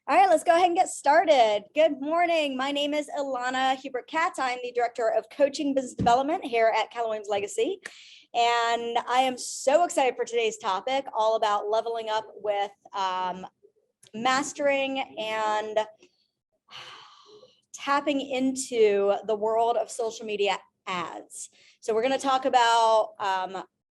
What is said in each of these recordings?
All right, let's go ahead and get started. Good morning. My name is Ilana Hubert-Katz. I'm the Director of Coaching Business Development here at Keller Williams Legacy. And I am so excited for today's topic, all about leveling up with mastering and tapping into the world of social media ads. So we're going to talk about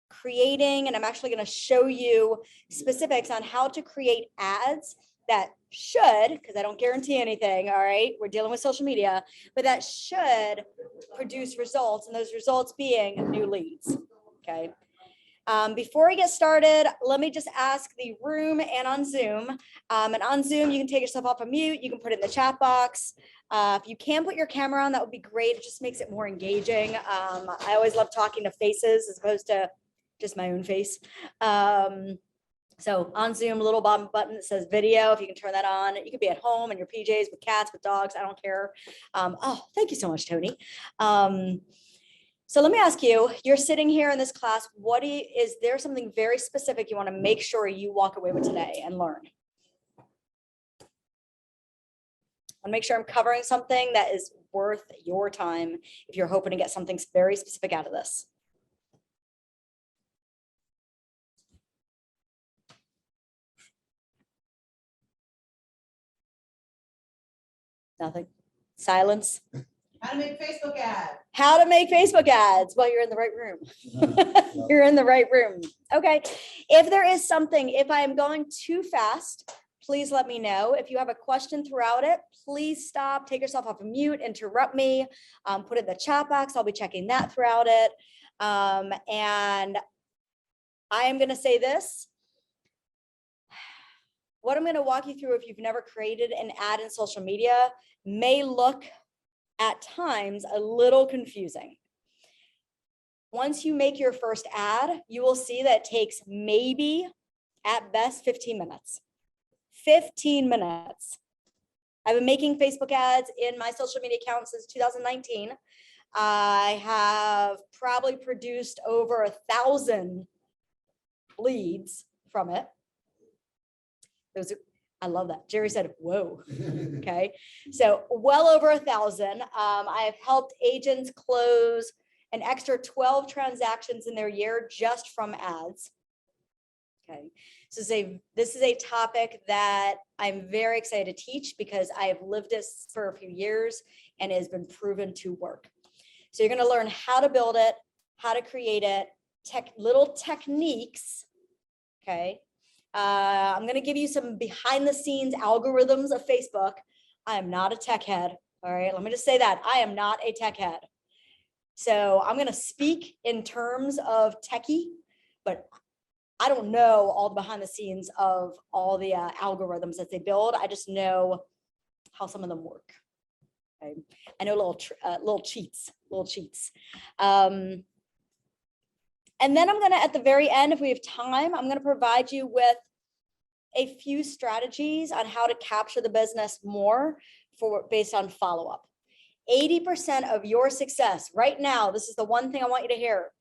creating, and I'm actually going to show you specifics on how to create ads that should, because I don't guarantee anything, all right, we're dealing with social media, but that should produce results, and those results being new leads, okay? Before we get started, let me just ask the room and on Zoom, and on Zoom, you can take yourself off of mute, you can put it in the chat box. If you can put your camera on, that would be great. It just makes it more engaging. I always love talking to faces as opposed to just my own face. So on Zoom, a little bottom button that says video, if you can turn that on. You could be at home in your PJs with cats, with dogs, I don't care. Oh, thank you so much, Tony. So let me ask you, you're sitting here in this class, is there something very specific you want to make sure you walk away with today and learn? I want to make sure I'm covering something that is worth your time if you're hoping to get something very specific out of this. Nothing. Silence. How to make Facebook ads. How to make Facebook ads. Well, you're in the right room. You're in the right room. Okay. If there is something, if I am going too fast, please let me know. If you have a question throughout it, please stop, take yourself off of mute, interrupt me, put it in the chat box. I'll be checking that throughout it. And I am going to say this. What I'm going to walk you through, if you've never created an ad in social media, may look at times a little confusing. Once you make your first ad, you will see that it takes maybe at best 15 minutes. 15 minutes. I've been making Facebook ads in my social media account since 2019. I have probably produced over 1,000 leads from it. I love that. Jerry said, whoa. Okay. So well over 1,000. I have helped agents close an extra 12 transactions in their year just from ads. Okay. So this is a topic that I'm very excited to teach because I have lived this for a few years and it has been proven to work. So you're going to learn how to build it, how to create it, little techniques. Okay. I'm going to give you some behind the scenes algorithms of Facebook. I am not a tech head. All right. Let me just say that I am not a tech head. So I'm going to speak in terms of techie, but I don't know all the behind the scenes of all the algorithms that they build. I just know how some of them work. Okay. I know little cheats. And then I'm going to, at the very end, if we have time, I'm going to provide you with a few strategies on how to capture the business more based on follow-up. 80% of your success right now, this is the one thing I want you to hear.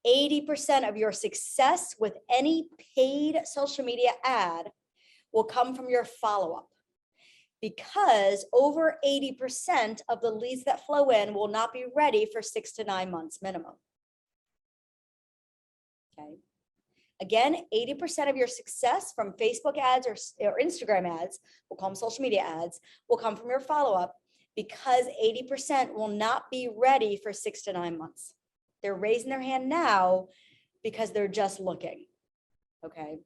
80% of your success with any paid social media ad will come from your follow-up, because over 80% of the leads that flow in will not be ready for 6 to 9 months minimum. Okay. Again, 80% of your success from Facebook ads or Instagram ads, we'll call them social media ads, will come from your follow-up, because 80% will not be ready for 6 to 9 months. They're raising their hand now because they're just looking. Okay.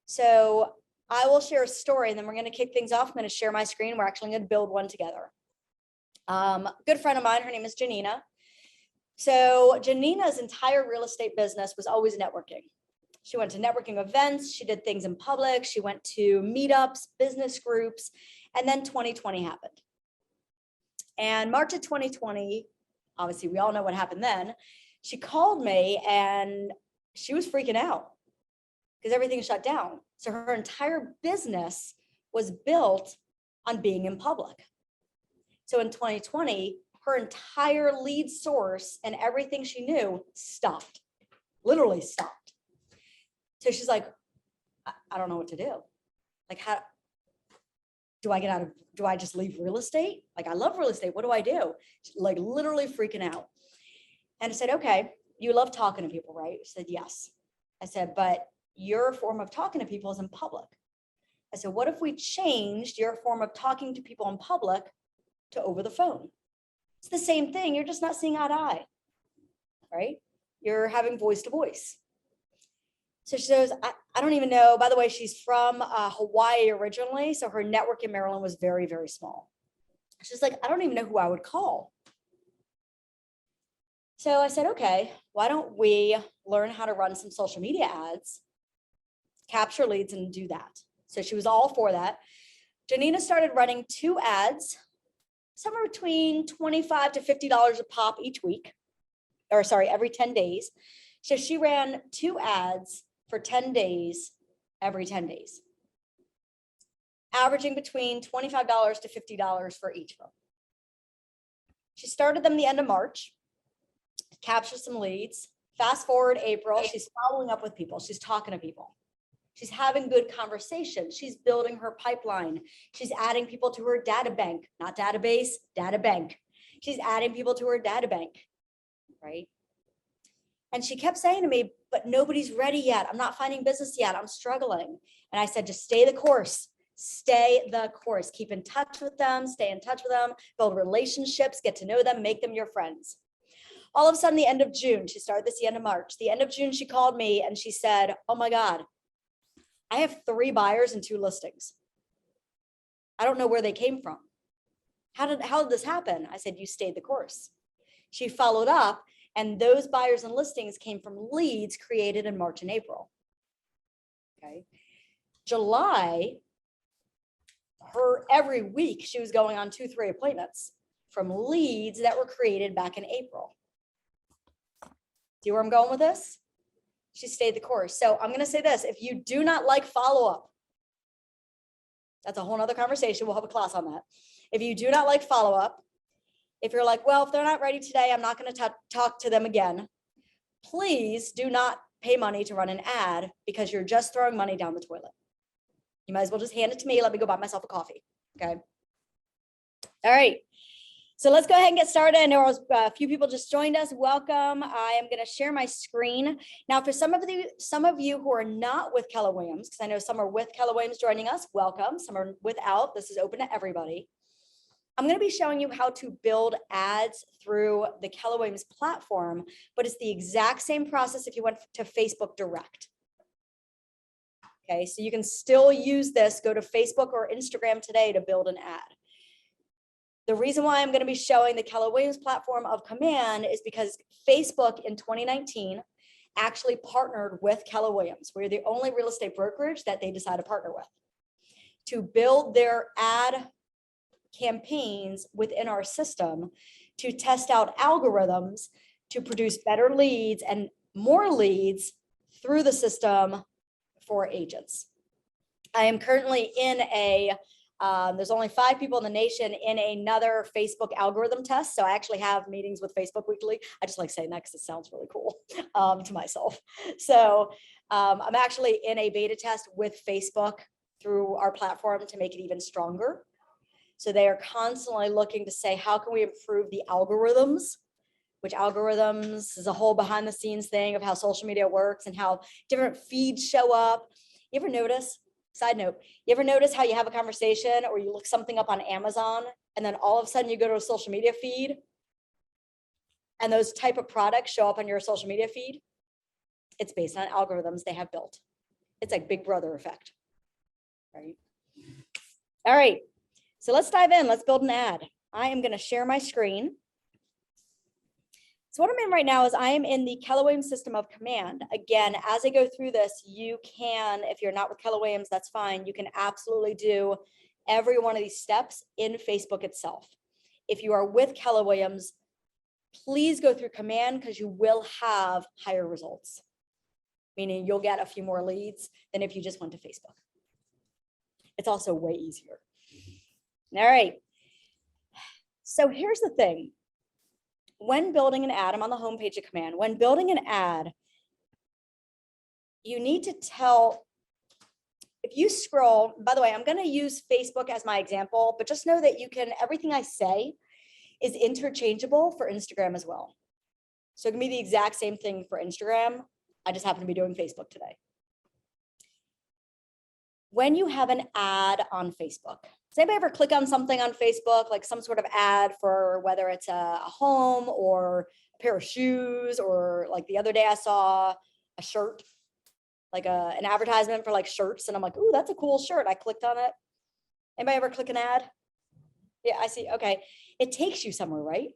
So I will share a story and then we're going to kick things off. I'm going to share my screen. We're actually going to build one together. Good friend of mine, her name is Janina. So Janina's entire real estate business was always networking. She went to networking events. She did things in public. She went to meetups, business groups, and then 2020 happened. And March of 2020, obviously we all know what happened then. She called me and she was freaking out because everything shut down. So her entire business was built on being in public. So in 2020, her entire lead source and everything she knew stopped, literally stopped. So she's like, I don't know what to do. Like, do I just leave real estate? Like, I love real estate. What do I do? Like, literally freaking out. And I said, okay, you love talking to people, right? She said, yes. I said, but your form of talking to people is in public. I said, what if we changed your form of talking to people in public to over the phone? It's the same thing. You're just not seeing eye to eye, right? You're having voice to voice. So she goes, I don't even know. By the way, she's from Hawaii originally. So her network in Maryland was very, very small. She's like, I don't even know who I would call. So I said, okay, why don't we learn how to run some social media ads, capture leads, and do that. So she was all for that. Janina started running 2 ads, somewhere between $25 to $50 a pop each week, or sorry, every 10 days. So she ran 2 ads for 10 days, every 10 days, averaging between $25 to $50 for each of them. She started them the end of March, captured some leads. Fast forward April, she's following up with people. She's talking to people. She's having good conversations. She's building her pipeline. She's adding people to her data bank, not database, data bank. She's adding people to her data bank, right? And she kept saying to me, but nobody's ready yet. I'm not finding business yet. I'm struggling. And I said, just stay the course. Stay the course. Keep in touch with them. Stay in touch with them. Build relationships. Get to know them. Make them your friends. All of a sudden, the end of June, she started this the end of March. The end of June, she called me and she said, oh my God, I have 3 buyers and 2 listings. I don't know where they came from. How did this happen? I said, you stayed the course. She followed up, and those buyers and listings came from leads created in March and April. Okay. July, every week she was going on 2-3 appointments from leads that were created back in April. See where I'm going with this? She stayed the course. So I'm going to say this, if you do not like follow-up, that's a whole nother conversation. We'll have a class on that. If you do not like follow-up, if you're like, well, if they're not ready today, I'm not going to talk to them again. Please do not pay money to run an ad because you're just throwing money down the toilet. You might as well just hand it to me. Let me go buy myself a coffee. Okay. All right. So let's go ahead and get started. I know a few people just joined us. Welcome. I am going to share my screen. Now, for some of you who are not with Keller Williams, because I know some are with Keller Williams joining us, welcome. Some are without. This is open to everybody. I'm going to be showing you how to build ads through the Keller Williams platform, but it's the exact same process if you went to Facebook direct. Okay, so you can still use this, go to Facebook or Instagram today to build an ad. The reason why I'm going to be showing the Keller Williams platform of Command is because Facebook in 2019 actually partnered with Keller Williams. We're the only real estate brokerage that they decided to partner with to build their ad campaigns within our system to test out algorithms to produce better leads and more leads through the system for agents. I am currently in there's only 5 people in the nation in another Facebook algorithm test. So I actually have meetings with Facebook weekly. I just like saying that because it sounds really cool to myself. So I'm actually in a beta test with Facebook through our platform to make it even stronger. So they are constantly looking to say, how can we improve the algorithms? Which algorithms is a whole behind the scenes thing of how social media works and how different feeds show up. You ever notice, side note, you ever notice how you have a conversation or you look something up on Amazon and then all of a sudden you go to a social media feed and those type of products show up on your social media feed? It's based on algorithms they have built. It's like Big Brother effect, right? All right. So let's dive in. Let's build an ad. I am going to share my screen. So what I'm in right now is I am in the Keller Williams system of Command. Again, as I go through this, you can, if you're not with Keller Williams, that's fine. You can absolutely do every one of these steps in Facebook itself. If you are with Keller Williams, please go through Command because you will have higher results, meaning you'll get a few more leads than if you just went to Facebook. It's also way easier. All right. So here's the thing. When building an ad, I'm on the homepage of Command. When building an ad, you need to tell if you scroll, by the way, I'm going to use Facebook as my example, but just know that you can, everything I say is interchangeable for Instagram as well. So it can be the exact same thing for Instagram. I just happen to be doing Facebook today. When you have an ad on Facebook, does anybody ever click on something on Facebook, like some sort of ad for whether it's a home or a pair of shoes, or like the other day I saw a shirt, like an advertisement for like shirts, and I'm like, ooh, that's a cool shirt. I clicked on it. Anybody ever click an ad? Yeah, I see. Okay. It takes you somewhere, right?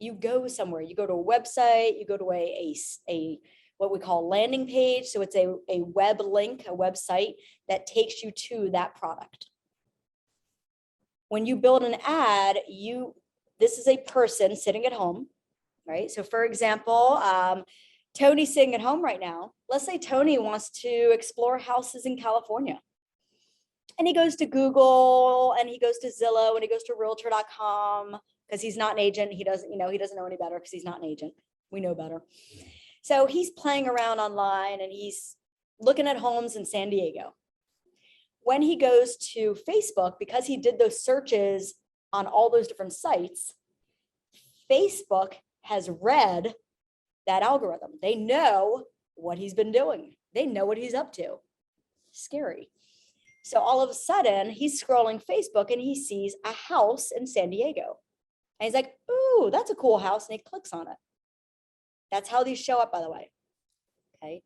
You go somewhere. You go to a website, you go to a what we call landing page. So it's a web link, a website that takes you to that product. When you build an ad, this is a person sitting at home, right? So for example, Tony's sitting at home right now. Let's say Tony wants to explore houses in California. And he goes to Google and he goes to Zillow and he goes to realtor.com because he's not an agent. He doesn't know any better because he's not an agent. We know better. So he's playing around online and he's looking at homes in San Diego. When he goes to Facebook, because he did those searches on all those different sites, Facebook has read that algorithm. They know what he's been doing. They know what he's up to. Scary. So all of a sudden he's scrolling Facebook and he sees a house in San Diego. And he's like, ooh, that's a cool house. And he clicks on it. That's how these show up, by the way. Okay.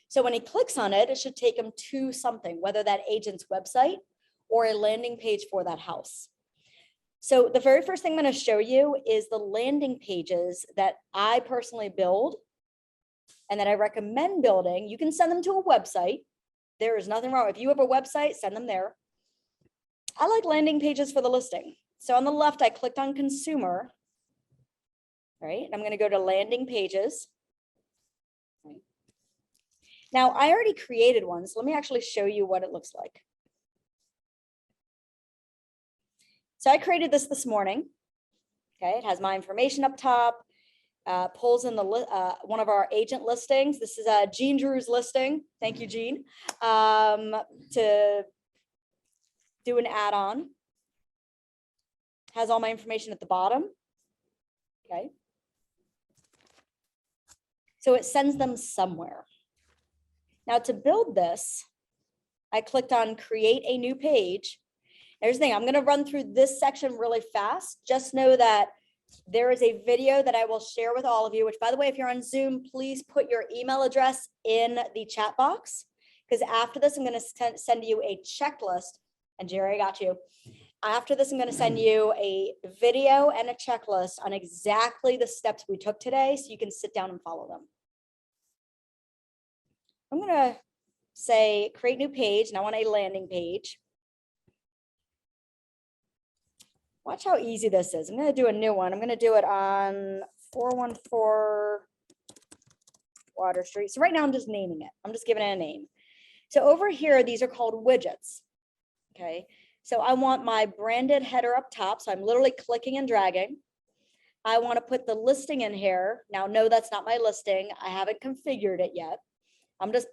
So when he clicks on it, it should take him to something, whether that agent's website or a landing page for that house. So the very first thing I'm going to show you is the landing pages that I personally build and that I recommend building. You can send them to a website. There is nothing wrong. If you have a website, send them there. I like landing pages for the listing. So on the left, I clicked on consumer, right? And I'm going to go to landing pages. Right. Now I already created one. So let me actually show you what it looks like. So I created this morning. Okay. It has my information up top, pulls in the one of our agent listings. This is Jean Drew's listing. Thank you, Jean, to do an add-on. Has all my information at the bottom. Okay. So it sends them somewhere. Now to build this, I clicked on create a new page. Here's the thing, I'm going to run through this section really fast. Just know that there is a video that I will share with all of you, which by the way, if you're on Zoom, please put your email address in the chat box, because after this, I'm going to send you a checklist. And Jerry, I got you. After this, I'm going to send you a video and a checklist on exactly the steps we took today, so you can sit down and follow them. I'm going to say create new page, and I want a landing page. Watch how easy this is. I'm going to do a new one. I'm going to do it on 414 Water Street. So right now I'm just naming it. I'm just giving it a name. So over here, these are called widgets. Okay. So I want my branded header up top. So I'm literally clicking and dragging. I want to put the listing in here. Now, no, that's not my listing. I haven't configured it yet. I'm just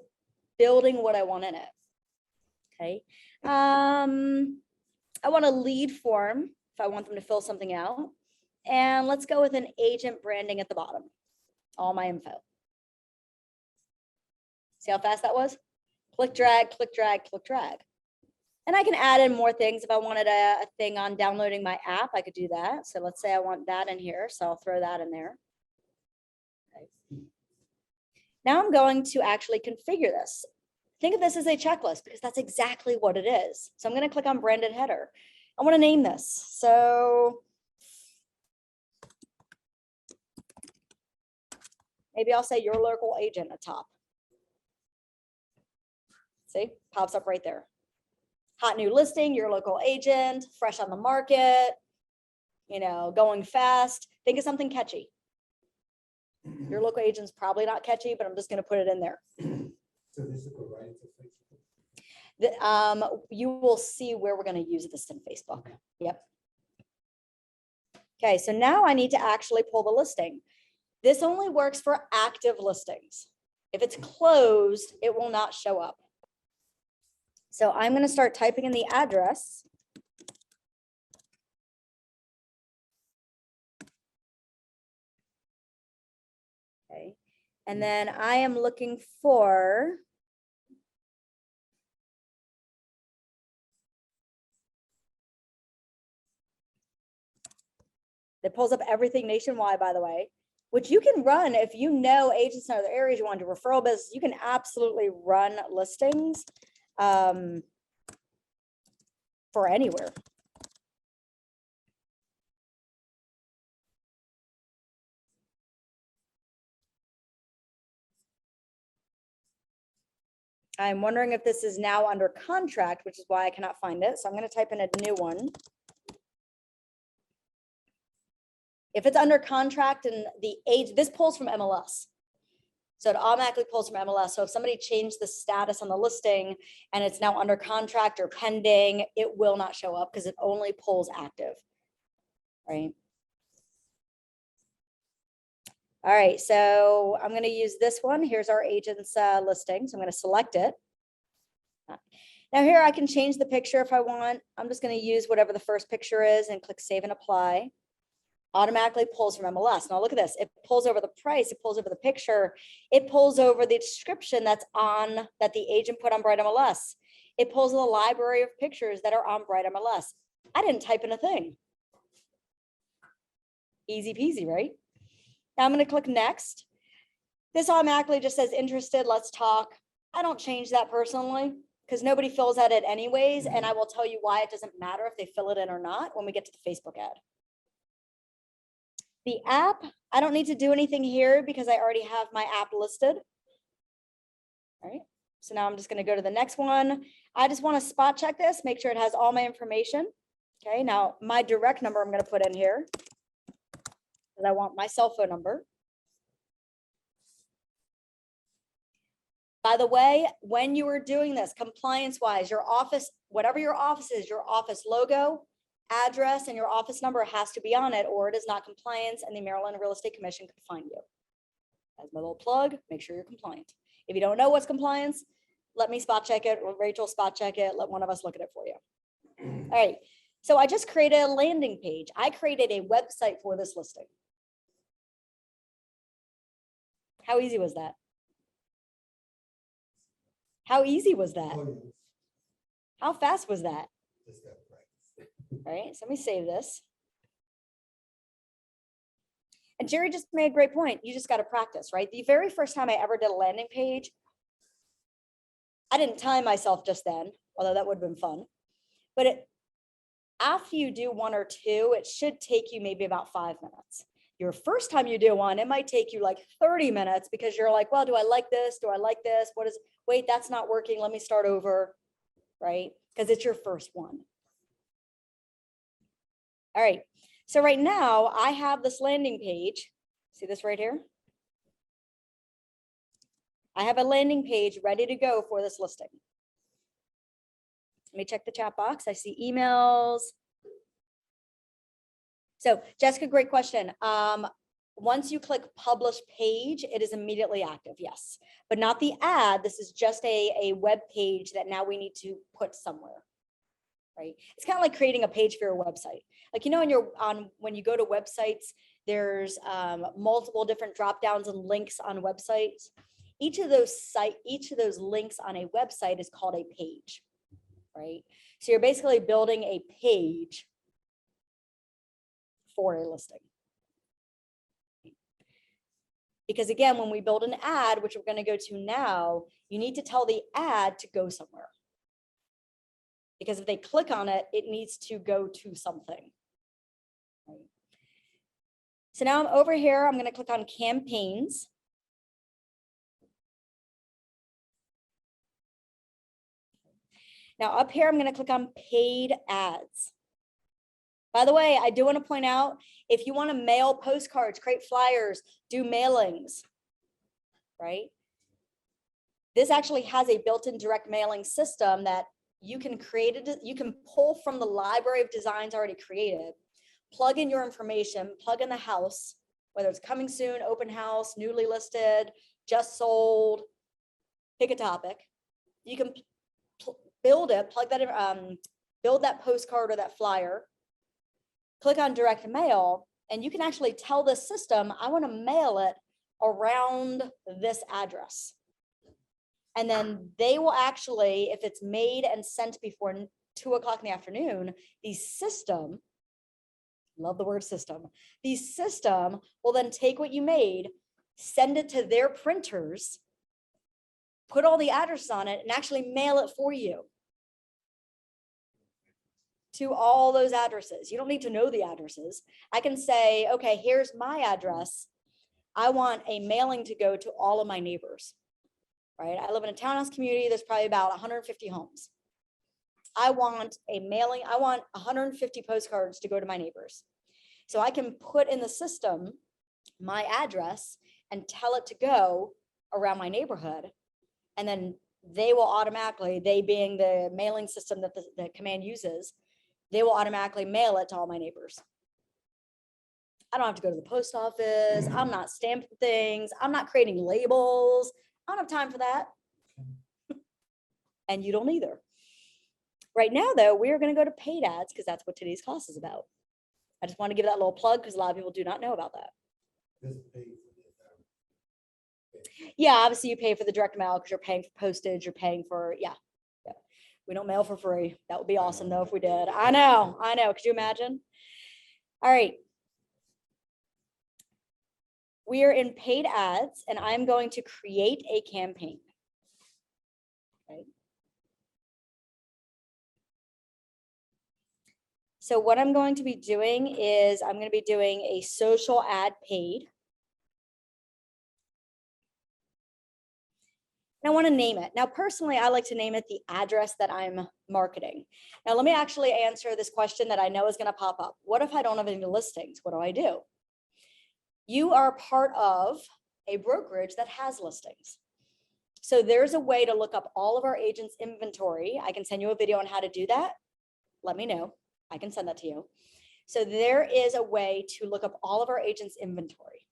building what I want in it. Okay. I want a lead form if I want them to fill something out. And let's go with an agent branding at the bottom. All my info. See how fast that was? Click, drag, click, drag, click, drag. And I can add in more things. If I wanted a thing on downloading my app, I could do that. So let's say I want that in here. So I'll throw that in there. Okay. Now I'm going to actually configure this. Think of this as a checklist because that's exactly what it is. So I'm going to click on branded header. I want to name this. So maybe I'll say your local agent at top. See, pops up right there. Hot new listing, your local agent, fresh on the market, you know, going fast. Think of something catchy. Your local agent's probably not catchy, but I'm just going to put it in there. So this will go right into Facebook. You will see where we're going to use this in Facebook. Yep. Okay, so now I need to actually pull the listing. This only works for active listings. If it's closed, it will not show up. So I'm going to start typing in the address. Okay. And then I am looking for that pulls up everything nationwide, by the way, which you can run if you know agents in other areas, you want to do referral business, you can absolutely run listings for anywhere. I'm wondering if this is now under contract, which is why I cannot find it. So I'm going to type in a new one. If it's under contract and the age, this pulls from MLS. So it automatically pulls from MLS. So if somebody changed the status on the listing and it's now under contract or pending, it will not show up because it only pulls active, right? All right, so I'm going to use this one. Here's our agent's listing. So I'm going to select it. Now here I can change the picture if I want. I'm just going to use whatever the first picture is and click save and apply. Automatically pulls from MLS. Now look at this. It pulls over the price. It pulls over the picture. It pulls over the description that the agent put on Bright MLS. It pulls the library of pictures that are on Bright MLS. I didn't type in a thing. Easy peasy, right? Now I'm going to click next. This automatically just says interested, let's talk. I don't change that personally because nobody fills out it anyways. And I will tell you why it doesn't matter if they fill it in or not when we get to the Facebook ad. The app, I don't need to do anything here because I already have my app listed. All right, so now I'm just going to go to the next one. I just want to spot check this, make sure it has all my information. Okay, now my direct number I'm going to put in here because I want my cell phone number. By the way, when you are doing this compliance wise, your office, whatever your office is, your office logo, address, and your office number has to be on it or it is not compliance and the Maryland Real Estate Commission could fine you. As my little plug, make sure you're compliant. If you don't know what's compliance, let me spot check it or Rachel spot check it. Let one of us look at it for you. All right. So I just created a landing page. I created a website for this listing. How easy was that? How easy was that? Oh, yes. How fast was that? Just got practice. All right, so let me save this. And Jerry just made a great point. You just got to practice, right? The very first time I ever did a landing page, I didn't time myself just then, although that would have been fun. But after you do one or two, it should take you maybe about 5 minutes. Your first time you do one, it might take you like 30 minutes because you're like, well, do I like this? Do I like this? What is, wait, that's not working. Let me start over, right? Because it's your first one. All right, so right now I have this landing page. See this right here? I have a landing page ready to go for this listing. Let me check the chat box. I see emails. So Jessica, great question. Once you click publish page, it is immediately active, yes, but not the ad. This is just a web page that now we need to put somewhere, right? It's kind of like creating a page for your website. Like, you know, when you go to websites, there's multiple different drop downs and links on websites. Each of those links on a website is called a page, right? So you're basically building a page for a listing. Because again, when we build an ad, which we're going to go to now, you need to tell the ad to go somewhere. Because if they click on it, it needs to go to something. Right? So now I'm over here, I'm going to click on campaigns. Now up here, I'm going to click on paid ads. By the way, I do want to point out, if you want to mail postcards, create flyers, do mailings, right? This actually has a built-in direct mailing system that you can create it. You can pull from the library of designs already created, plug in your information, plug in the house, whether it's coming soon, open house, newly listed, just sold, pick a topic. You can build it, plug that in, build that postcard or that flyer, click on direct mail, and you can actually tell the system, I want to mail it around this address. And then they will actually, if it's made and sent before 2 o'clock in the afternoon, the system, love the word system, the system will then take what you made, send it to their printers, put all the address on it, and actually mail it for you to all those addresses. You don't need to know the addresses. I can say, okay, here's my address. I want a mailing to go to all of my neighbors, right? I live in a townhouse community. There's probably about 150 homes. I want a mailing. I want 150 postcards to go to my neighbors. So I can put in the system my address and tell it to go around my neighborhood. And then they will automatically, they being the mailing system that the command uses, they will automatically mail it to all my neighbors. I don't have to go to the post office. I'm not stamping things. I'm not creating labels. I don't have time for that. And you don't either. Right now, though, we are going to go to paid ads because that's what today's class is about. I just want to give that little plug because a lot of people do not know about that. This is paid for this. Yeah, obviously you pay for the direct mail because you're paying for postage, you're paying for, yeah. We don't mail for free. That would be awesome though if we did. I know. Could you imagine? All right. We are in paid ads and I'm going to create a campaign. Okay. So what I'm going to be doing is I'm going to be doing a social ad paid. And I want to name it. Now, personally, I like to name it the address that I'm marketing. Now, let me actually answer this question that I know is going to pop up. What if I don't have any listings? What do I do? You are part of a brokerage that has listings. So there's a way to look up all of our agents' inventory. I can send you a video on how to do that. Let me know. I can send that to you. So there is a way to look up all of our agents' inventory.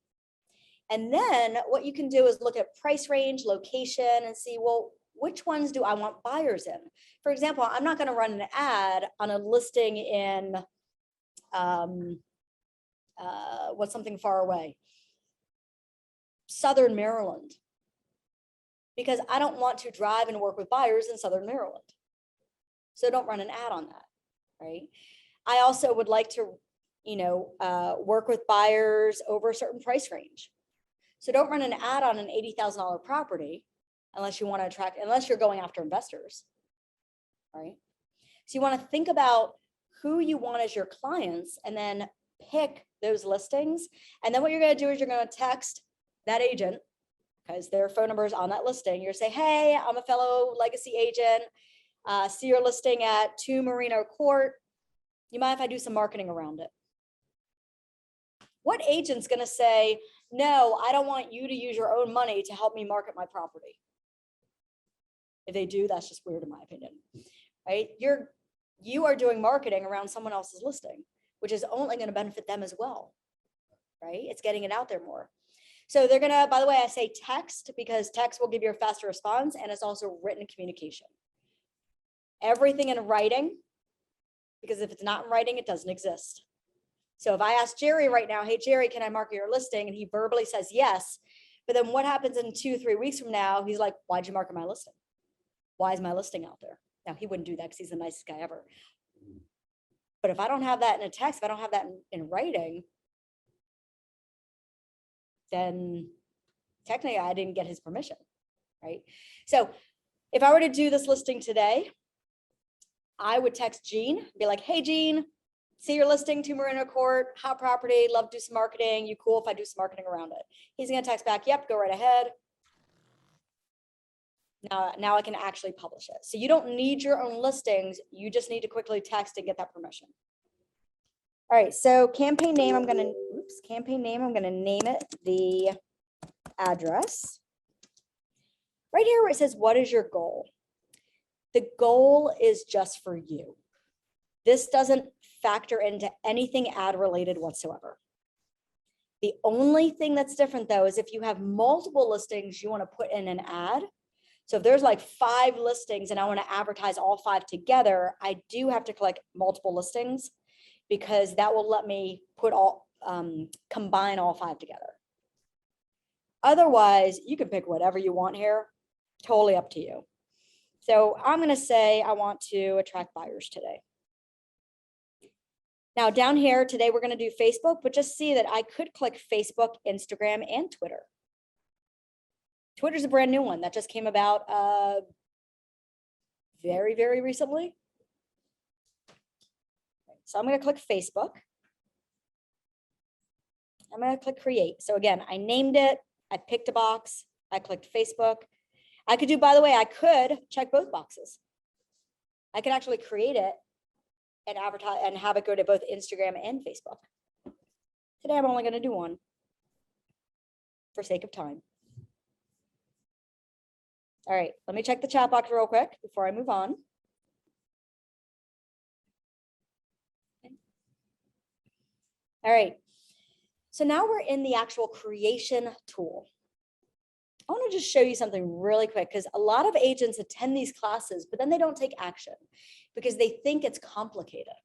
And then what you can do is look at price range, location, and see, well, which ones do I want buyers in? For example, I'm not going to run an ad on a listing in, what's something far away? Southern Maryland. Because I don't want to drive and work with buyers in Southern Maryland. So don't run an ad on that, right? I also would like to, work with buyers over a certain price range. So don't run an ad on an $80,000 property unless you want to attract, unless you're going after investors, right? So you want to think about who you want as your clients and then pick those listings. And then what you're going to do is you're going to text that agent because their phone number is on that listing. You're say, hey, I'm a fellow legacy agent. See your listing at 2 Merino Court. You mind if I do some marketing around it? What agent's going to say, no, I don't want you to use your own money to help me market my property? If they do, that's just weird in my opinion, right? You are doing marketing around someone else's listing, which is only going to benefit them as well, right? It's getting it out there more. So they're going to, by the way, I say text because text will give you a faster response and it's also written communication. Everything in writing, because if it's not in writing, it doesn't exist. So if I ask Jerry right now, hey, Jerry, can I market your listing? And he verbally says yes. But then what happens in 2-3 weeks from now? He's like, why'd you market my listing? Why is my listing out there? Now, he wouldn't do that because he's the nicest guy ever. But if I don't have that in a text, if I don't have that in writing, then technically I didn't get his permission, right? So if I were to do this listing today, I would text Gene, be like, hey, Gene, see your listing, 2 Merino Court, hot property, love to do some marketing. You cool if I do some marketing around it? He's going to text back, yep, go right ahead. Now I can actually publish it. So you don't need your own listings. You just need to quickly text and get that permission. All right, so campaign name, I'm going to name it the address. Right here where it says, what is your goal? The goal is just for you. This doesn't factor into anything ad related whatsoever. The only thing that's different though is if you have multiple listings you want to put in an ad, So if there's like 5 listings and I want to advertise all 5 together, I do have to click multiple listings because that will let me put combine all 5 together. Otherwise, you can pick whatever you want here, totally up to you. So I'm going to say I want to attract buyers today. Now down here today, we're going to do Facebook, but just see that I could click Facebook, Instagram, and Twitter. Twitter's a brand new one that just came about very, very recently. So I'm going to click Facebook. I'm going to click create. So again, I named it. I picked a box. I clicked Facebook. I could do, by the way, I could check both boxes. I could actually create it and advertise and have it go to both Instagram and Facebook. Today, I'm only going to do one for sake of time. All right, let me check the chat box real quick before I move on. Okay. All right, so now we're in the actual creation tool. I want to just show you something really quick because a lot of agents attend these classes, but then they don't take action because they think it's complicated.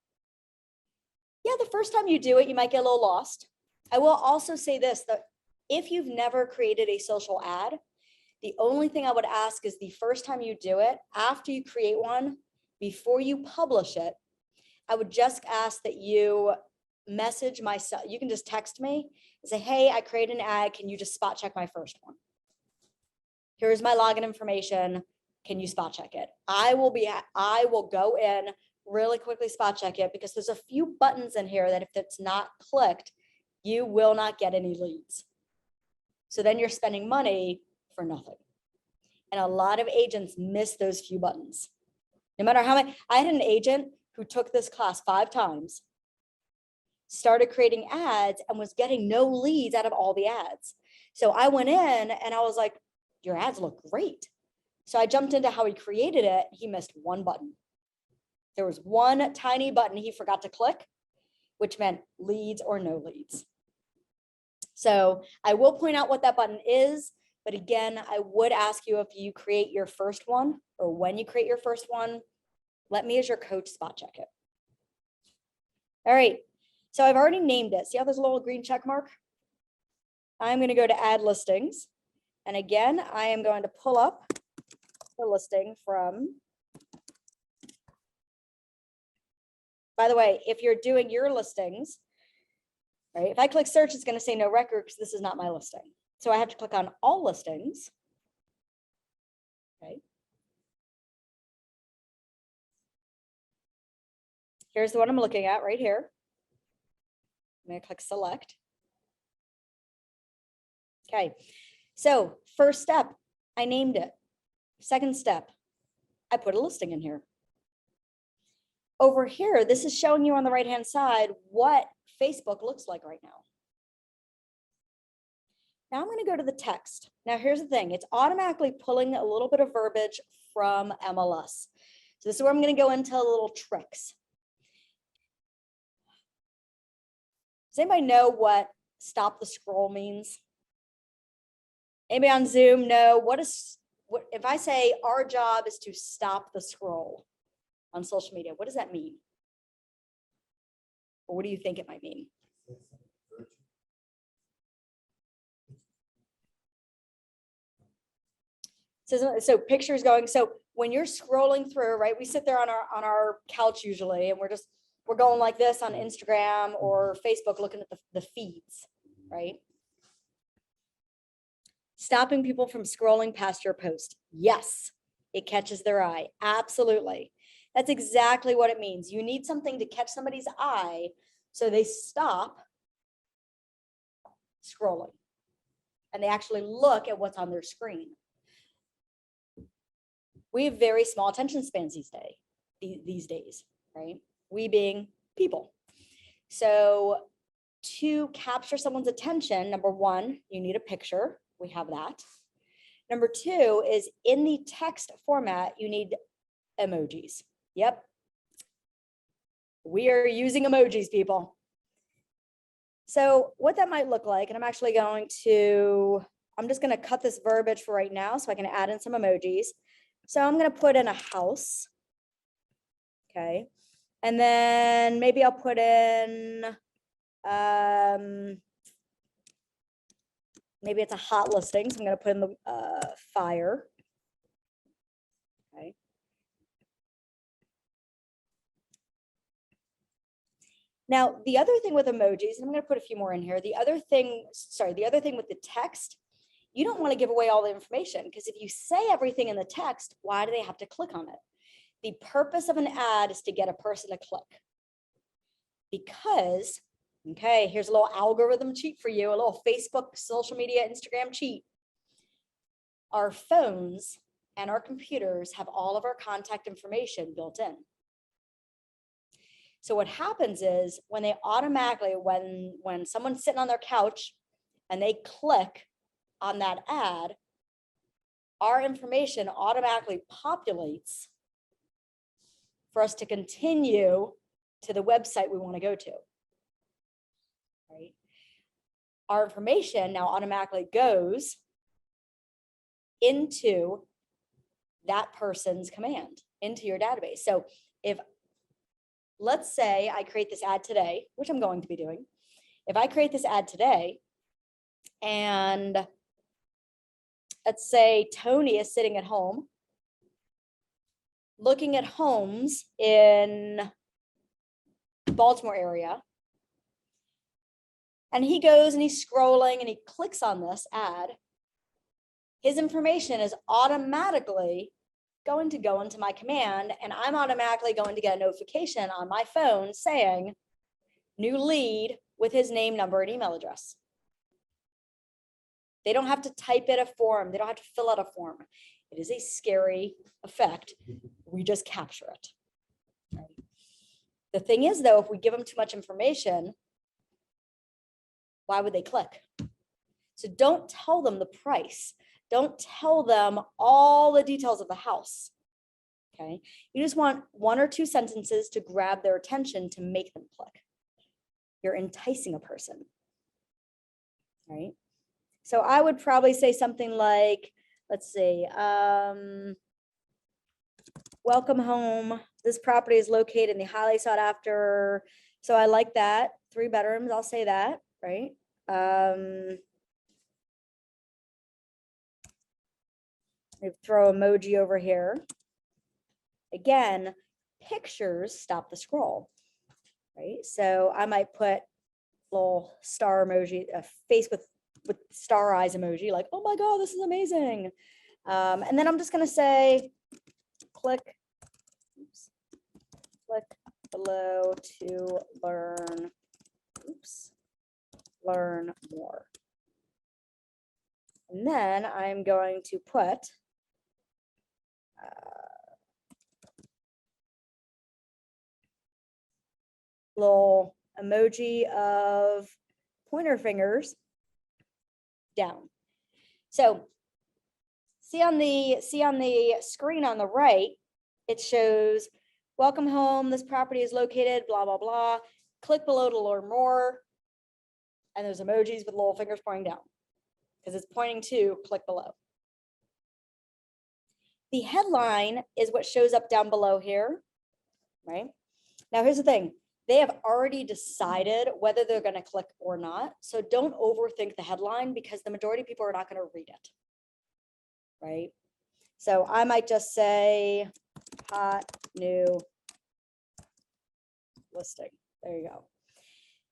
Yeah, the first time you do it, you might get a little lost. I will also say this, that if you've never created a social ad, the only thing I would ask is the first time you do it, after you create one, before you publish it, I would just ask that you message myself. You can just text me and say, hey, I created an ad. Can you just spot check my first one? Here's my login information. Can you spot check it? I will go in really quickly, spot check it, because there's a few buttons in here that if it's not clicked, you will not get any leads. So then you're spending money for nothing. And a lot of agents miss those few buttons. No matter how many, I had an agent who took this class 5 times, started creating ads and was getting no leads out of all the ads. So I went in and I was like, your ads look great. So I jumped into how he created it. He missed one button. There was one tiny button he forgot to click, which meant leads or no leads. So I will point out what that button is. But again, I would ask you if you create your first one or when you create your first one, let me as your coach spot check it. All right. So I've already named it. See how there's a little green check mark? I'm going to go to add listings. And again, I am going to pull up the listing from, by the way, if you're doing your listings, right? If I click search, it's going to say no record because this is not my listing. So I have to click on all listings. Okay. Here's the one I'm looking at right here. I'm going to click select. Okay. So first step, I named it. Second step, I put a listing in here. Over here, this is showing you on the right-hand side what Facebook looks like right now. Now I'm going to go to the text. Now here's the thing, it's automatically pulling a little bit of verbiage from MLS. So this is where I'm going to go into little tricks. Does anybody know what stop the scroll means? Anybody on Zoom know what if I say our job is to stop the scroll on social media, what does that mean? Or what do you think it might mean? So pictures going, so when you're scrolling through, right, we sit there on our couch usually, and we're going like this on Instagram or Facebook looking at the feeds, right? Stopping people from scrolling past your post. Yes, it catches their eye. Absolutely. That's exactly what it means. You need something to catch somebody's eye so they stop scrolling and they actually look at what's on their screen. We have very small attention spans these days, right? We being people. So to capture someone's attention, number one, you need a picture. We have that. Number two is in the text format, you need emojis. Yep. We are using emojis, people. So what that might look like, and I'm actually going to I'm just gonna cut this verbiage for right now so I can add in some emojis. So I'm gonna put in a house. Okay, and then maybe I'll put in, maybe it's a hot listing, so I'm gonna put in the fire. Okay. Now, the other thing with emojis, and I'm gonna put a few more in here, the other thing with the text, you don't wanna give away all the information, because if you say everything in the text, why do they have to click on it? The purpose of an ad is to get a person to click. Because, okay, here's a little algorithm cheat for you, a little Facebook, social media, Instagram cheat. Our phones and our computers have all of our contact information built in. So what happens is when they automatically, when someone's sitting on their couch and they click on that ad, our information automatically populates for us to continue to the website we want to go to. Right? Our information now automatically goes into that person's command, into your database. So if, let's say I create this ad today, which I'm going to be doing. If I create this ad today, and let's say Tony is sitting at home looking at homes in Baltimore area, and he goes and he's scrolling and he clicks on this ad, his information is automatically going to go into my command, and I'm automatically going to get a notification on my phone saying new lead with his name, number, and email address. They don't have to type in a form. They don't have to fill out a form. It is a scary effect. We just capture it. Right? The thing is, though, if we give them too much information, why would they click? So don't tell them the price. Don't tell them all the details of the house. Okay. You just want one or two sentences to grab their attention to make them click. You're enticing a person. Right. So I would probably say something like, let's see, welcome home. This property is located in the highly sought after. So I like that. 3 bedrooms, I'll say that, right? Throw emoji over here. Again, pictures stop the scroll, right? So I might put little star emoji, a face with star eyes emoji, like, oh my God, this is amazing. And then I'm just gonna say, click below to learn more. And then I'm going to put little emoji of pointer fingers down. So see on the screen on the right, it shows welcome home. This property is located, blah, blah, blah. Click below to learn more. And there's emojis with little fingers pointing down because it's pointing to click below. The headline is what shows up down below here, right? Now, here's the thing. They have already decided whether they're going to click or not. So don't overthink the headline because the majority of people are not going to read it, right? So I might just say hot new listing. There you go.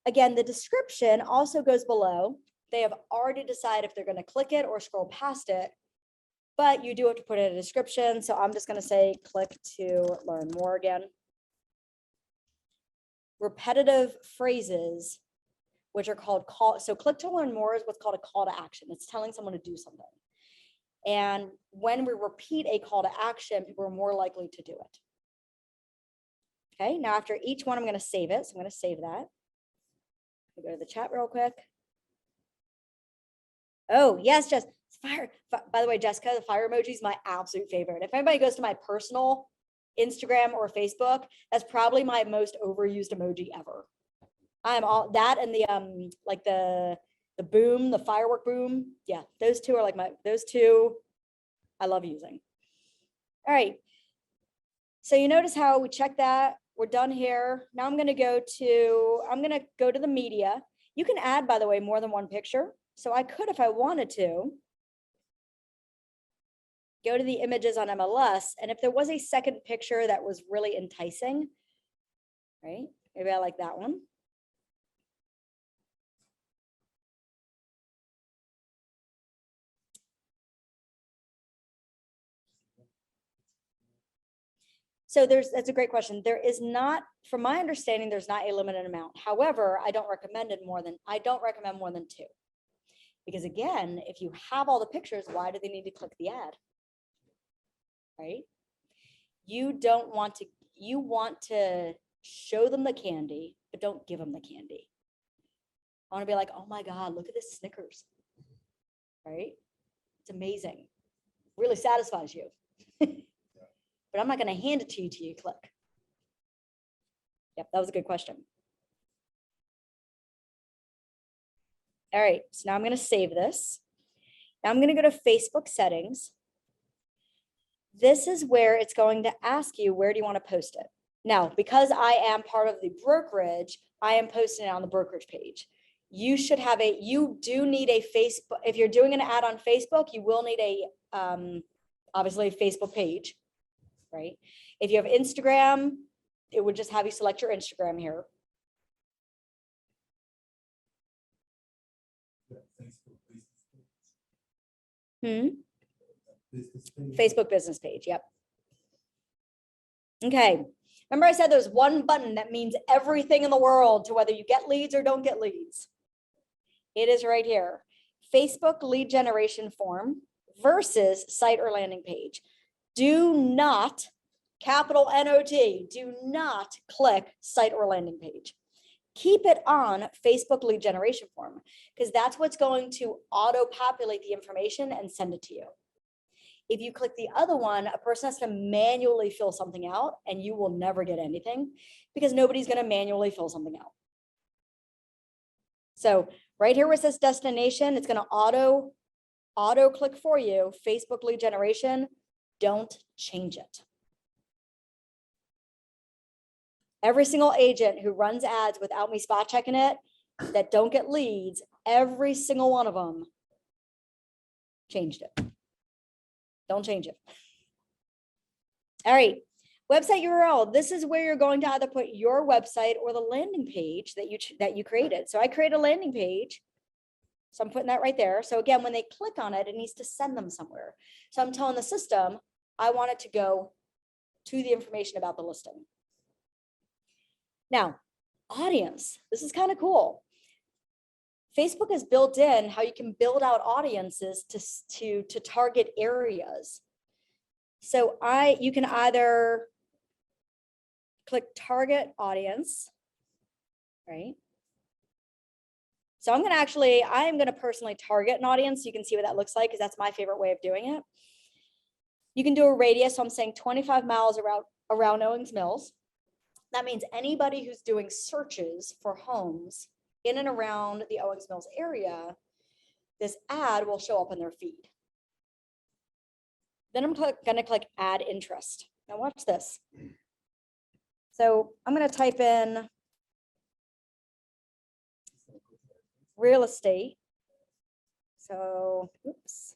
Again, the description also goes below. They have already decided if they're going to click it or scroll past it, but you do have to put in a description. So I'm just going to say click to learn more again. Repetitive phrases, which are called call. So click to learn more is what's called a call to action. It's telling someone to do something. And when we repeat a call to action, people are more likely to do it. Okay, now after each one, I'm going to save it. So I'm going to save that. I'll go to the chat real quick. Oh, yes, Jess. Fire. By the way, Jessica, the fire emoji is my absolute favorite. If anybody goes to my personal Instagram or Facebook, that's probably my most overused emoji ever. I'm all that, and the like the the boom, the firework boom. Yeah, those two are like those two I love using. All right. So you notice how we check that. We're done here. Now I'm going to go to the media. You can add, by the way, more than one picture. So I could, if I wanted to, go to the images on MLS. And if there was a second picture that was really enticing, right? Maybe I like that one. So that's a great question. There is not, from my understanding, there's not a limited amount. However, I don't recommend more than two. Because again, if you have all the pictures, why do they need to click the ad? Right? You want to show them the candy, but don't give them the candy. I want to be like, oh my God, look at this Snickers. Right? It's amazing. Really satisfies you. But I'm not going to hand it to you till you click. Yep, that was a good question. All right, so now I'm going to save this. Now I'm going to go to Facebook settings. This is where it's going to ask you, where do you want to post it? Now, because I am part of the brokerage, I am posting it on the brokerage page. You do need a Facebook, if you're doing an ad on Facebook, you will need obviously a Facebook page, right? If you have Instagram, it would just have you select your Instagram here. Facebook business page, yep. Okay, remember I said there's one button that means everything in the world to whether you get leads or don't get leads. It is right here. Facebook lead generation form versus site or landing page. Do not, capital N-O-T, do not click site or landing page. Keep it on Facebook lead generation form because that's what's going to auto-populate the information and send it to you. If you click the other one, a person has to manually fill something out and you will never get anything because nobody's going to manually fill something out. So right here where it says destination, it's going to auto click for you, Facebook lead generation. Don't change it. Every single agent who runs ads without me spot checking it that don't get leads, every single one of them changed it. Don't change it. All right, website URL. This is where you're going to either put your website or the landing page that you created. So I create a landing page. So I'm putting that right there. So again, when they click on it, it needs to send them somewhere. So I'm telling the system, I want it to go to the information about the listing. Now, audience, this is kind of cool. Facebook has built in how you can build out audiences to target areas. So you can either click target audience, right? So I'm going to personally target an audience. So you can see what that looks like because that's my favorite way of doing it. You can do a radius. So I'm saying 25 miles around Owings Mills. That means anybody who's doing searches for homes in and around the Owings Mills area, this ad will show up in their feed. Then I'm going to click add interest. Now watch this. So I'm going to type in real estate. So, oops.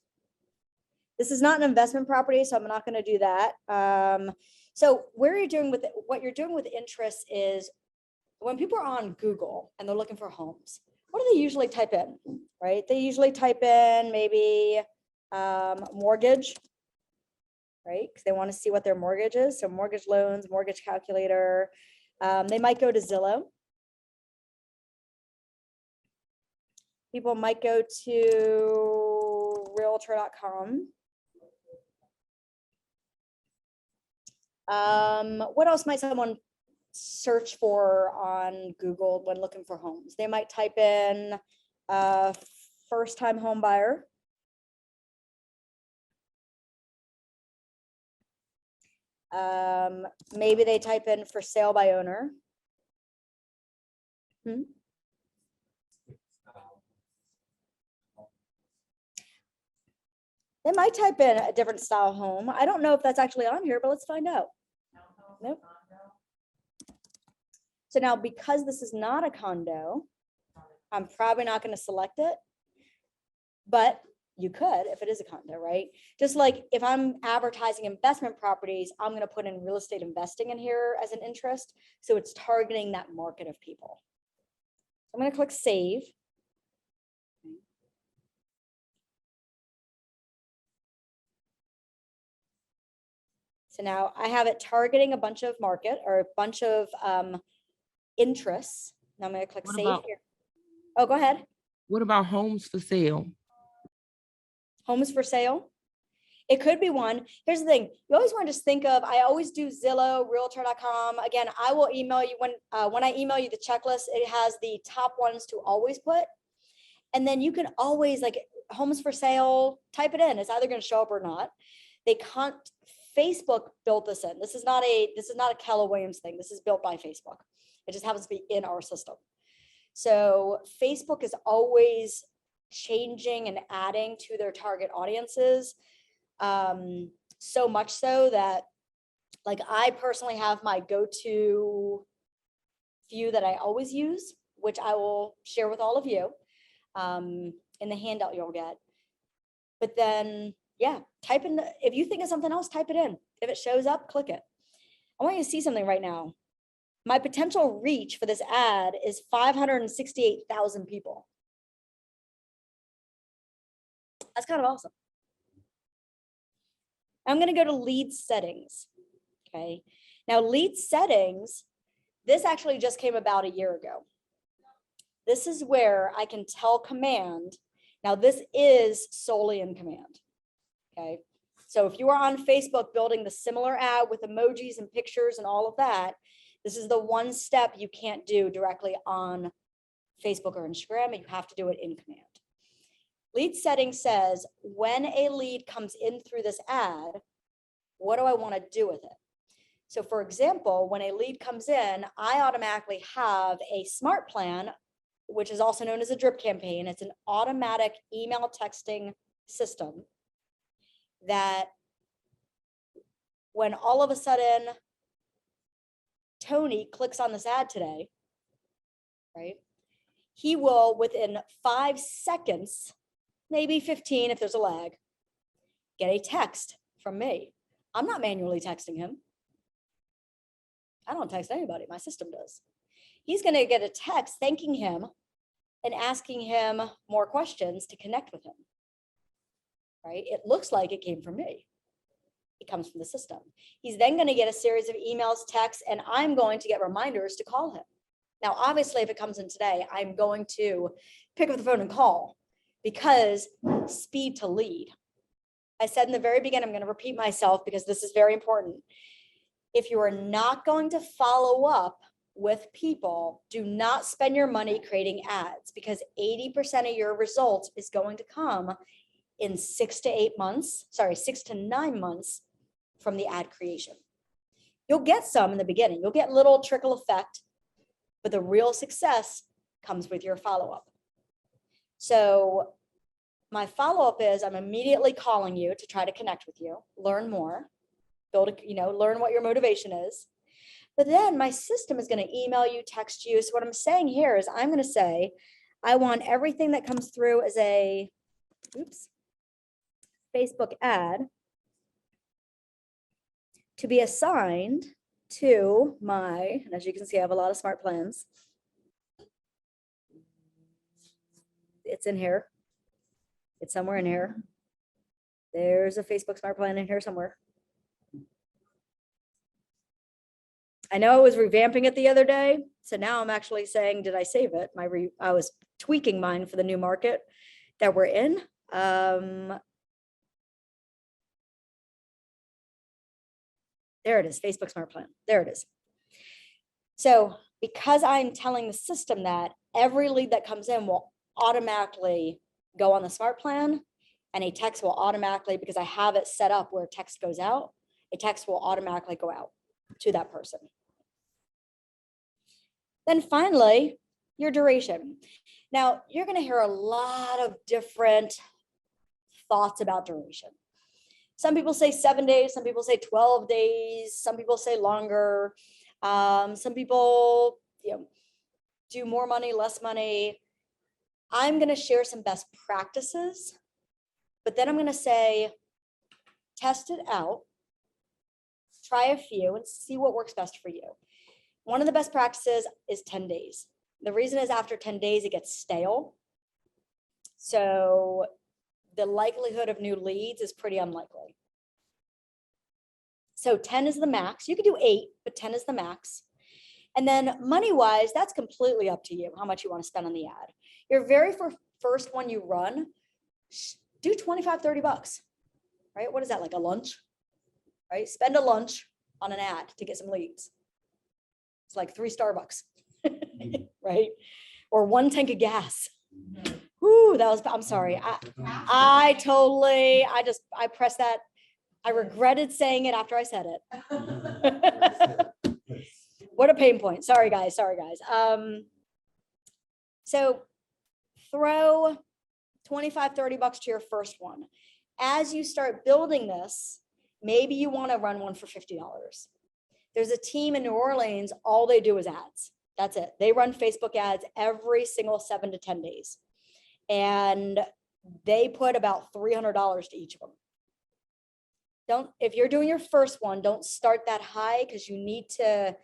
This is not an investment property, so I'm not going to do that. So what you're doing with interest is when people are on Google and they're looking for homes, what do they usually type in, right? They usually type in maybe mortgage, right? Because they want to see what their mortgage is. So mortgage loans, mortgage calculator. They might go to Zillow. People might go to realtor.com. What else might someone search for on Google when looking for homes? They might type in first-time home buyer. Maybe they type in for sale by owner. They might type in a different style home. I don't know if that's actually on here, but let's find out. Nope. So now, because this is not a condo, I'm probably not going to select it, but you could if it is a condo, right? Just like if I'm advertising investment properties, I'm going to put in real estate investing in here as an interest. So it's targeting that market of people. I'm going to click save. So now I have it targeting a bunch of market or a bunch of interests. Now I'm going to click What save about- here. Oh, go ahead. What about homes for sale? Homes for sale. It could be one. Here's the thing. You always want to just think of, I always do Zillow, realtor.com. Again, I will email you when I email you the checklist, it has the top ones to always put. And then you can always like homes for sale, type it in. It's either going to show up or not. They can't, Facebook built this in. This is not a Keller Williams thing. This is built by Facebook. It just happens to be in our system. So Facebook is always changing and adding to their target audiences. So much so that like I personally have my go-to few that I always use, which I will share with all of you in the handout you'll get. But then, yeah, type in, if you think of something else, type it in. If it shows up, click it. I want you to see something right now. My potential reach for this ad is 568,000 people. That's kind of awesome. I'm going to go to lead settings. Okay. Now lead settings, this actually just came about a year ago. This is where I can tell command. Now this is solely in command. Okay. So if you are on Facebook building the similar ad with emojis and pictures and all of that, this is the one step you can't do directly on Facebook or Instagram. You have to do it in command. Lead setting says, when a lead comes in through this ad, what do I want to do with it? So for example, when a lead comes in, I automatically have a smart plan, which is also known as a drip campaign. It's an automatic email texting system that when all of a sudden Tony clicks on this ad today, right? He will, within 5 seconds, maybe 15 if there's a lag, get a text from me. I'm not manually texting him. I don't text anybody, my system does. He's going to get a text thanking him and asking him more questions to connect with him, right? It looks like it came from me. It comes from the system. He's then going to get a series of emails, texts, and I'm going to get reminders to call him. Now, obviously, if it comes in today, I'm going to pick up the phone and call because speed to lead. I said in the very beginning, I'm going to repeat myself because this is very important. If you are not going to follow up with people, do not spend your money creating ads because 80% of your results is going to come in 6 to 9 months from the ad creation. You'll get some in the beginning. You'll get little trickle effect, but the real success comes with your follow-up. So my follow-up is I'm immediately calling you to try to connect with you, learn more, learn what your motivation is. But then my system is going to email you, text you. So what I'm saying here is I'm going to say, I want everything that comes through as a, Facebook ad to be assigned to my, and as you can see, I have a lot of smart plans. It's in here. It's somewhere in here. There's a Facebook smart plan in here somewhere. I know I was revamping it the other day. So now I'm actually saying, did I save it? I was tweaking mine for the new market that we're in. There it is, Facebook Smart Plan. There it is. So because I'm telling the system that every lead that comes in will automatically go on the Smart Plan, and a text will automatically, because I have it set up where text goes out, a text will automatically go out to that person. Then finally, your duration. Now, you're going to hear a lot of different thoughts about duration. Some people say 7 days, some people say 12 days, some people say longer. Some people, do more money, less money. I'm going to share some best practices, but then I'm going to say, test it out, try a few and see what works best for you. One of the best practices is 10 days. The reason is after 10 days, it gets stale. So the likelihood of new leads is pretty unlikely. So 10 is the max. You could do 8, but 10 is the max. And then money-wise, that's completely up to you, how much you want to spend on the ad. Your very first one you run, do 25, 30 bucks, right? What is that, like a lunch, right? Spend a lunch on an ad to get some leads. It's like 3 Starbucks, right? Or 1 tank of gas. Whoo, I'm sorry. I pressed that. I regretted saying it after I said it. What a pain point. Sorry, guys. So throw 25, 30 bucks to your first one. As you start building this, maybe you want to run one for $50. There's a team in New Orleans, all they do is ads. That's it. They run Facebook ads every single 7 to 10 days. And they put about $300 to each of them. If you're doing your first one, don't start that high because you need to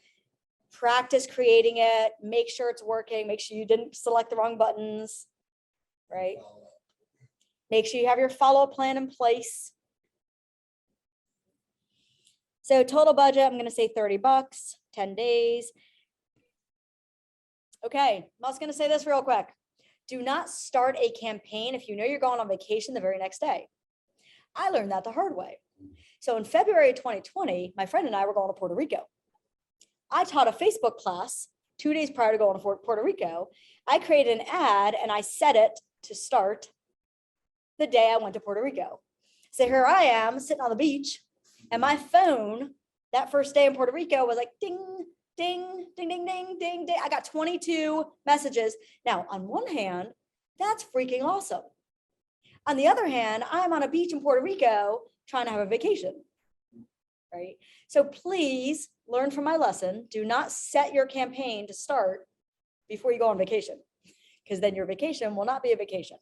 practice creating it, make sure it's working, make sure you didn't select the wrong buttons, right? Make sure you have your follow-up plan in place. So total budget, I'm going to say 30 bucks, 10 days. Okay, I'm also going to say this real quick. Do not start a campaign if you know you're going on vacation the very next day. I learned that the hard way. So in February 2020, my friend and I were going to Puerto Rico. I taught a Facebook class 2 days prior to going to Puerto Rico. I created an ad and I set it to start the day I went to Puerto Rico. So here I am sitting on the beach and my phone that first day in Puerto Rico was like ding, ding, ding, ding, ding, ding, ding. I got 22 messages. Now, on one hand, that's freaking awesome. On the other hand, I'm on a beach in Puerto Rico trying to have a vacation, right? So please learn from my lesson. Do not set your campaign to start before you go on vacation, because then your vacation will not be a vacation.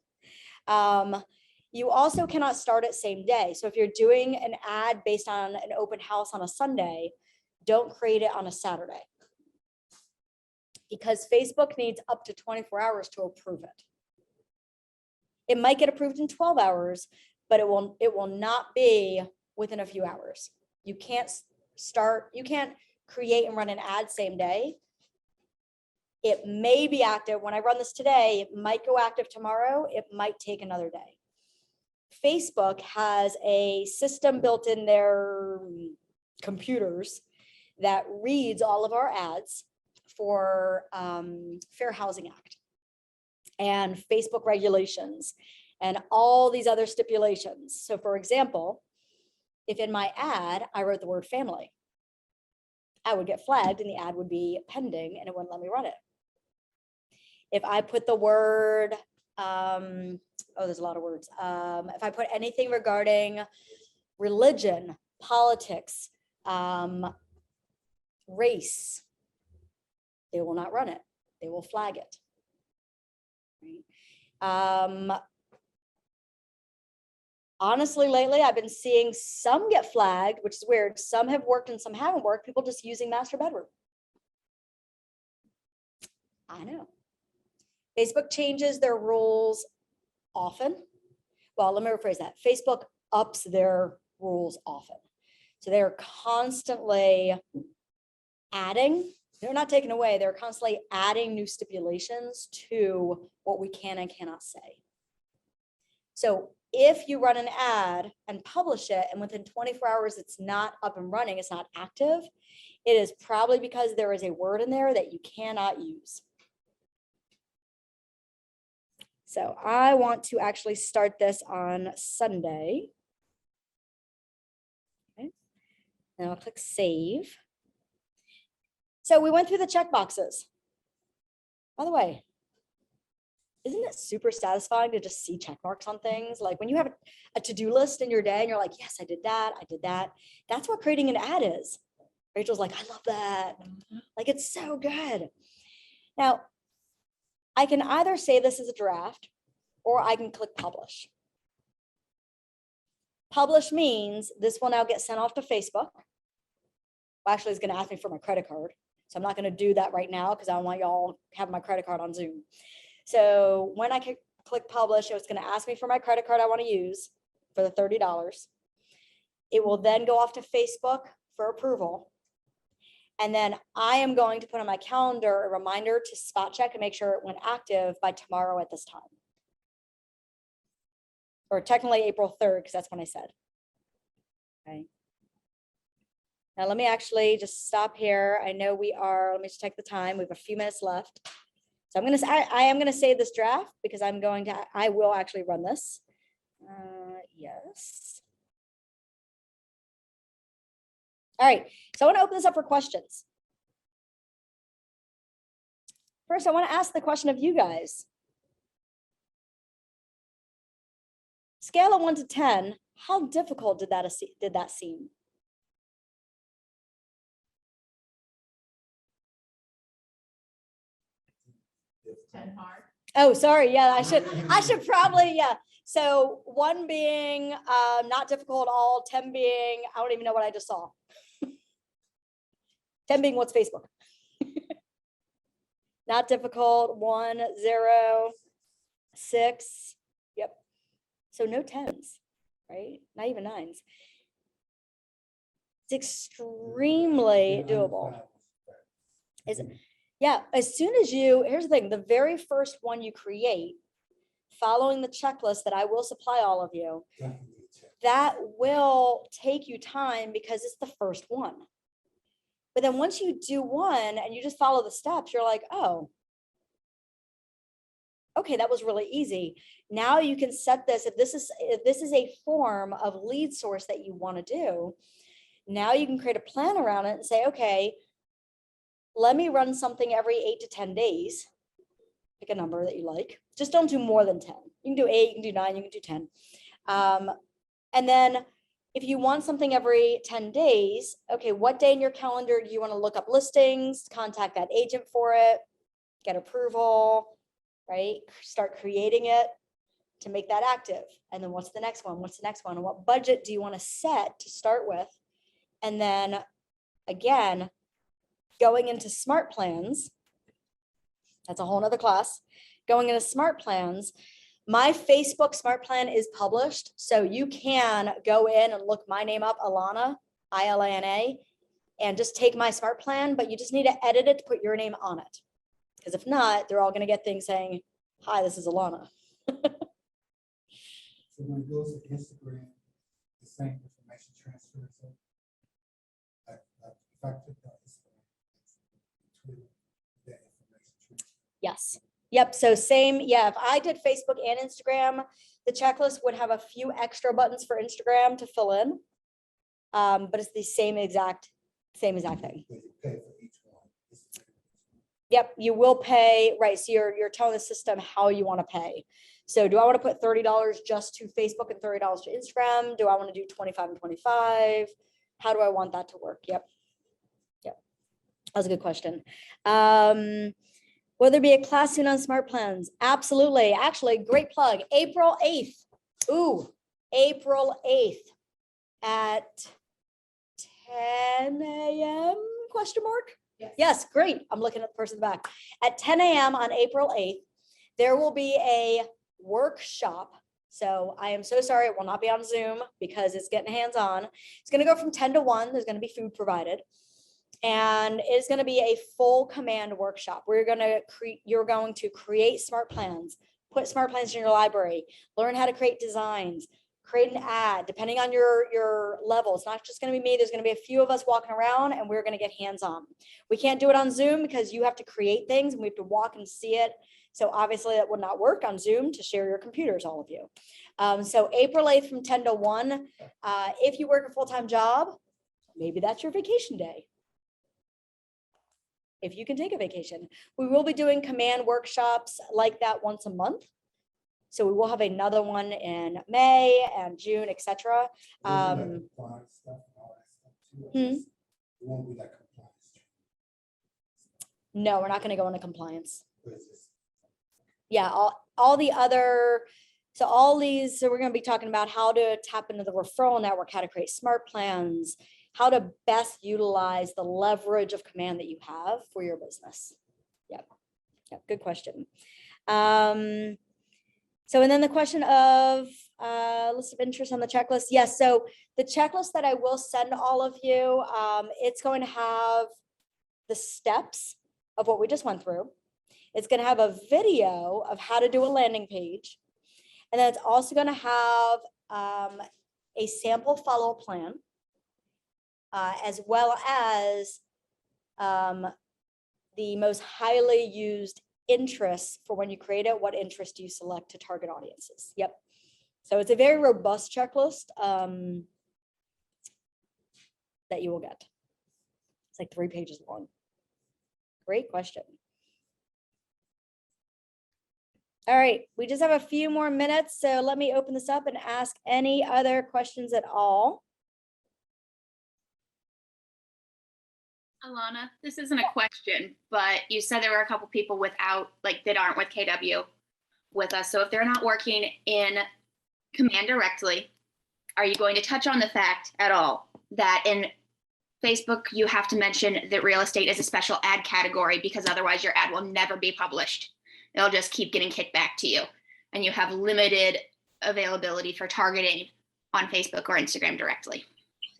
You also cannot start it same day. So if you're doing an ad based on an open house on a Sunday, don't create it on a Saturday, because Facebook needs up to 24 hours to approve it. It might get approved in 12 hours, but it will not be within a few hours. You can't create and run an ad same day. It may be active. When I run this today, it might go active tomorrow. It might take another day. Facebook has a system built in their computers that reads all of our ads for Fair Housing Act and Facebook regulations and all these other stipulations. So for example, if in my ad, I wrote the word family, I would get flagged and the ad would be pending and it wouldn't let me run it. If I put the word, there's a lot of words. If I put anything regarding religion, politics, race, they will not run it. They will flag it. Right? Honestly, lately, I've been seeing some get flagged, which is weird. Some have worked and some haven't worked. People just using master bedroom. I know. Facebook changes their rules often. Well, let me rephrase that. Facebook ups their rules often. So they're constantly adding. They're not taking away. They're constantly adding new stipulations to what we can and cannot say. So if you run an ad and publish it and within 24 hours it's not up and running, it's not active, it is probably because there is a word in there that you cannot use. So I want to actually start this on Sunday. Okay. And I'll click save. So we went through the check boxes. By the way, isn't it super satisfying to just see check marks on things? Like when you have a to-do list in your day and you're like, yes, I did that, I did that. That's what creating an ad is. Rachel's like, I love that. Like, it's so good. Now, I can either save this as a draft or I can click publish. Publish means this will now get sent off to Facebook. Well, actually, it's going to ask me for my credit card. So I'm not going to do that right now because I don't want y'all have my credit card on Zoom. So when I click publish, it's going to ask me for my credit card I want to use for the $30. It will then go off to Facebook for approval. And then I am going to put on my calendar a reminder to spot check and make sure it went active by tomorrow at this time. Or technically April 3rd, because that's when I said. Okay. Now let me actually just stop here. I know we are, let me just check the time. We have a few minutes left. So I am gonna save this draft because I will actually run this. Yes. All right, so I want to open this up for questions. First, I want to ask the question of you guys. Scale of 1 to 10, how difficult did that seem? Ten hard. Oh, sorry. Yeah, I should probably, yeah. So 1 being not difficult at all, 10 being, I don't even know what I just saw. 10 being what's Facebook? Not difficult, 1, 0, 6. Yep. So no 10s, right? Not even 9s. It's extremely doable. Yeah, as soon as here's the thing, the very first one you create, following the checklist that I will supply all of you, that will take you time because it's the first one. But then once you do one and you just follow the steps, you're like, oh, okay, that was really easy. Now you can set this, if this is a form of lead source that you want to do, now you can create a plan around it and say, okay, let me run something every 8 to 10 days. Pick a number that you like. Just don't do more than 10. You can do 8, you can do 9, you can do 10. And then if you want something every 10 days, okay, what day in your calendar do you want to look up listings, contact that agent for it, get approval, right? Start creating it to make that active. And then what's the next one? What's the next one? And what budget do you want to set to start with? And then again, going into smart plans, that's a whole nother class. Going into smart plans, my Facebook smart plan is published. So you can go in and look my name up, Ilana, I-L-A-N-A, and just take my smart plan, but you just need to edit it to put your name on it. Because if not, they're all going to get things saying, hi, this is Ilana. So when it goes to Instagram, the same information transfers. Like if I click on Instagram, Twitter, that information transfers. Yes. Yep. So same. Yeah. If I did Facebook and Instagram, the checklist would have a few extra buttons for Instagram to fill in. But it's the same exact thing. But you pay for each one. Yep. You will pay. Right. So you're telling the system how you want to pay. So do I want to put $30 just to Facebook and $30 to Instagram? Do I want to do 25 and 25? How do I want that to work? Yep. Yep. That was a good question. Will there be a class soon on smart plans? Absolutely. Actually, great plug. April 8th. Ooh, April 8th at 10 a.m. question mark? Yes. Yes, great. I'm looking at the person in the back. At 10 a.m. on April 8th, there will be a workshop. So I am so sorry, it will not be on Zoom because it's getting hands-on. It's going to go from 10 to 1. There's going to be food provided. And it's going to be a full command workshop where you're going to create smart plans, put smart plans in your library, learn how to create designs, create an ad, depending on your level. It's not just going to be me. There's going to be a few of us walking around and we're going to get hands-on. We can't do it on Zoom because you have to create things and we have to walk and see it. So obviously that would not work on Zoom to share your computers, all of you. So April 8th from 10 to 1. If you work a full-time job, maybe that's your vacation day. if you can take a vacation. We will be doing command workshops like that once a month. So we will have another one in May and June, etc. We'll do that compliance stuff and all that stuff too, I guess. It won't be that compliance. No, we're not going to go into compliance. But it's just- Yeah, all the other, so all these, so we're going to be talking about how to tap into the referral network, how to create smart plans, how to best utilize the leverage of command that you have for your business. Yep, good question. So, and then the question of list of interest on the checklist. Yes, so the checklist that I will send all of you, it's going to have the steps of what we just went through. It's going to have a video of how to do a landing page. And then it's also going to have a sample follow-up plan, as well as the most highly used interests for when you create it, what interest do you select to target audiences? Yep. So it's a very robust checklist that you will get. It's like 3 pages long. Great question. All right, we just have a few more minutes, so let me open this up and ask any other questions at all. Alana, this isn't a question, but you said there were a couple people without, like, that aren't with KW with us. So if they're not working in command directly, are you going to touch on the fact at all that in Facebook, you have to mention that real estate is a special ad category, because otherwise your ad will never be published. It'll just keep getting kicked back to you. And you have limited availability for targeting on Facebook or Instagram directly.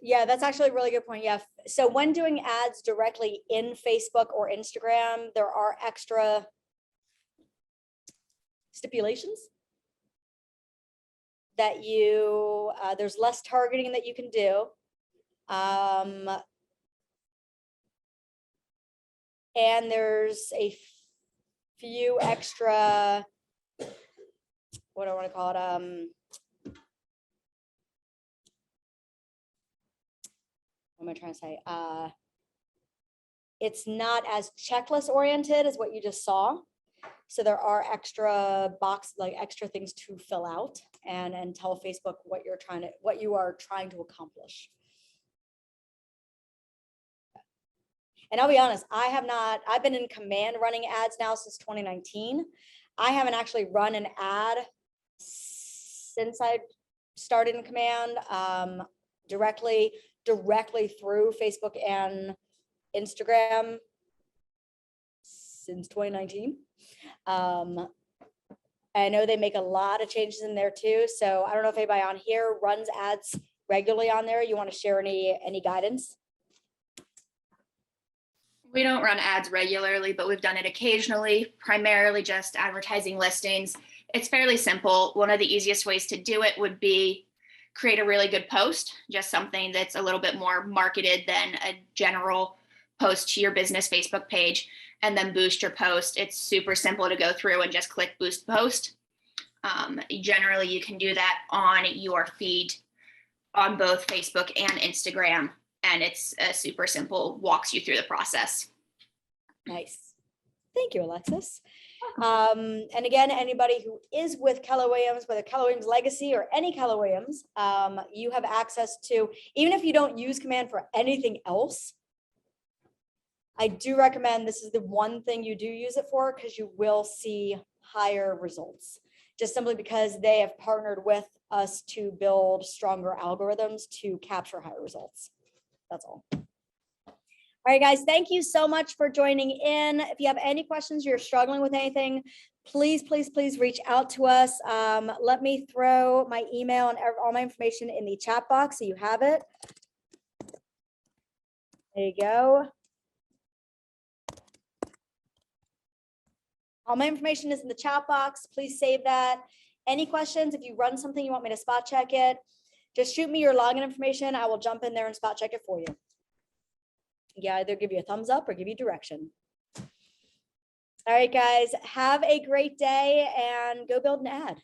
Yeah, that's actually a really good point. Yeah. So when doing ads directly in Facebook or Instagram, there are extra stipulations that you, there's less targeting that you can do. And there's a few extra, what do I want to call it? What am I trying to say? It's not as checklist oriented as what you just saw. So there are extra extra things to fill out and tell Facebook what you are trying to accomplish. And I'll be honest, I've been in command running ads now since 2019. I haven't actually run an ad since I started in command directly through Facebook and Instagram since 2019. I know they make a lot of changes in there too. So I don't know if anybody on here runs ads regularly on there. You want to share any guidance? We don't run ads regularly, but we've done it occasionally, primarily just advertising listings. It's fairly simple. One of the easiest ways to do it would be create a really good post, just something that's a little bit more marketed than a general post to your business Facebook page, and then boost your post. It's super simple to go through and just click boost post. Generally, you can do that on your feed on both Facebook and Instagram. And it's a super simple, walks you through the process. Nice. Thank you, Alexis. And again, anybody who is with Keller Williams, whether Keller Williams Legacy or any Keller Williams, you have access to, even if you don't use command for anything else, I do recommend this is the one thing you do use it for, because you will see higher results, just simply because they have partnered with us to build stronger algorithms to capture higher results. That's all. All right, guys, thank you so much for joining in. If you have any questions, you're struggling with anything, please reach out to us. Let me throw my email and all my information in the chat box so you have it. There you go. All my information is in the chat box. Please save that. Any questions, if you run something, you want me to spot check it, just shoot me your login information. I will jump in there and spot check it for you. Yeah, either give you a thumbs up or give you direction. All right, guys, have a great day and go build an ad.